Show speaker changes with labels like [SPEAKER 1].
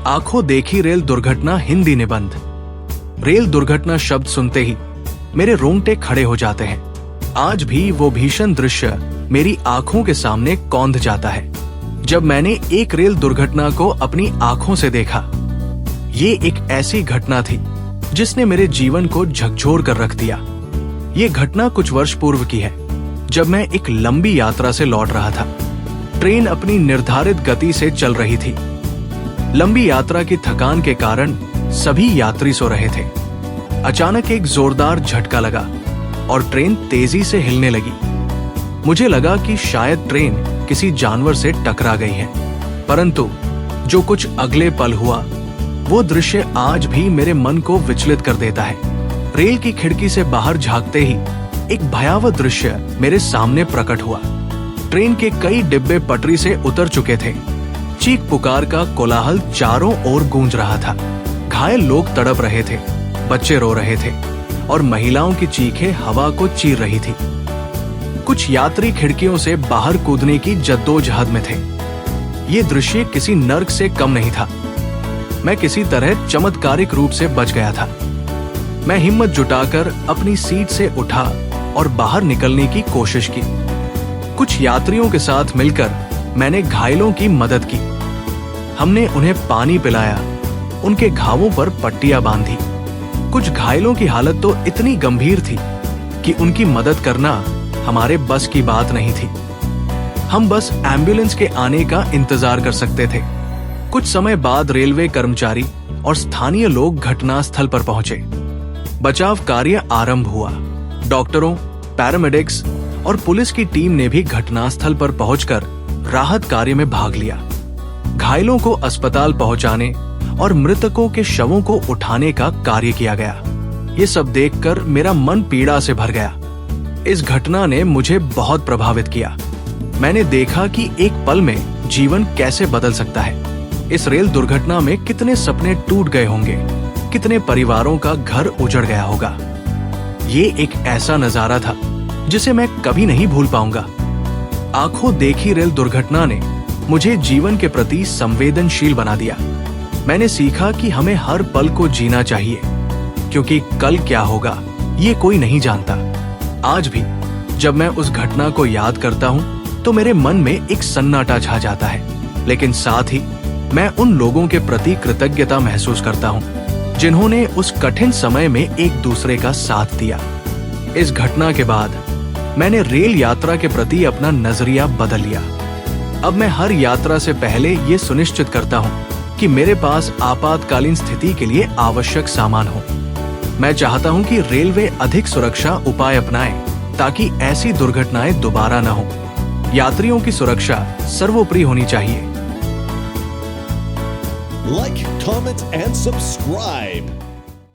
[SPEAKER 1] आंखों देखी रेल दुर्घटना हिंदी निबंध। रेल दुर्घटना शब्द सुनते ही मेरे रोंगटे खड़े हो जाते हैं। आज भी वो भीषण दृश्य मेरी आंखों के सामने कौंध जाता है जब मैंने एक रेल दुर्घटना को अपनी आंखों से देखा। ये एक ऐसी घटना थी जिसने मेरे जीवन को झकझोर कर रख दिया। ये घटना कुछ वर्ष पूर्व की है, जब मैं एक लंबी यात्रा से लौट रहा था। ट्रेन अपनी निर्धारित गति से चल रही थी। लंबी यात्रा की थकान के कारण सभी यात्री सो रहे थे। अचानक एक जोरदार झटका लगा और ट्रेन तेजी से हिलने लगी। मुझे लगा कि शायद ट्रेन किसी जानवर से टकरा गई है, परंतु जो कुछ अगले पल हुआ वो दृश्य आज भी मेरे मन को विचलित कर देता है। रेल की खिड़की से बाहर झांकते ही एक भयावह दृश्य मेरे सामने प्रकट हुआ। ट्रेन के कई डिब्बे पटरी से उतर चुके थे। चीख पुकार का कोलाहल चारों ओर गूंज रहा था। घायल लोग तड़प रहे थे, बच्चे रो रहे थे और महिलाओं की चीखें हवा को चीर रही थी। कुछ यात्री खिड़कियों से बाहर कूदने की जद्दोजहद में थे। ये दृश्य किसी नर्क से कम नहीं था। मैं किसी तरह चमत्कारिक रूप से बच गया था। मैं हिम्मत जुटाकर अपनी सीट से उठा और बाहर निकलने की कोशिश की। कुछ यात्रियों के साथ मिलकर मैंने घायलों की मदद की। हमने उन्हें पानी पिलाया, उनके घावों पर पट्टियां बांधी। कुछ घायलों की हालत तो इतनी गंभीर थी कि उनकी मदद करना हमारे बस की बात नहीं थी। हम बस एम्बुलेंस के आने का इंतजार कर सकते थे। कुछ समय बाद रेलवे कर्मचारी और स्थानीय लोग घटनास्थल पर पहुंचे। बचाव कार्य आरंभ हुआ। डॉक्टरों, पैरामेडिक्स और पुलिस की टीम ने भी घटनास्थल पर पहुंचकर राहत कार्य में भाग लिया। घायलों को अस्पताल पहुंचाने और मृतकों के शवों को उठाने का कार्य किया गया। ये सब देखकर मेरा मन पीड़ा से भर गया। इस घटना ने मुझे बहुत प्रभावित किया। मैंने देखा कि एक पल में जीवन कैसे बदल सकता है। इस रेल दुर्घटना में कितने सपने टूट गए होंगे, कितने परिवारों का घर उजड़ गया होगा। ये एक ऐसा नजारा था जिसे मैं कभी नहीं भूल पाऊंगा। आंखों देखी रेल दुर्घटना ने मुझे जीवन के प्रति संवेदनशील बना दिया। मैंने सीखा कि हमें हर पल को जीना चाहिए, क्योंकि कल क्या होगा ये कोई नहीं जानता। आज भी जब मैं उस घटना को याद करता हूँ तो मेरे मन में एक सन्नाटा छा जाता है, लेकिन साथ ही मैं उन लोगों के प्रति कृतज्ञता महसूस करता हूँ जिन्होंने उस कठिन समय में एक दूसरे का साथ दिया। इस घटना के बाद मैंने रेल यात्रा के प्रति अपना नजरिया बदल लिया। अब मैं हर यात्रा से पहले ये सुनिश्चित करता हूँ कि मेरे पास आपातकालीन स्थिति के लिए आवश्यक सामान हो। मैं चाहता हूँ कि रेलवे अधिक सुरक्षा उपाय अपनाए ताकि ऐसी दुर्घटनाएं दोबारा न हो। यात्रियों की सुरक्षा सर्वोपरि होनी चाहिए।
[SPEAKER 2] Like, comment, and subscribe.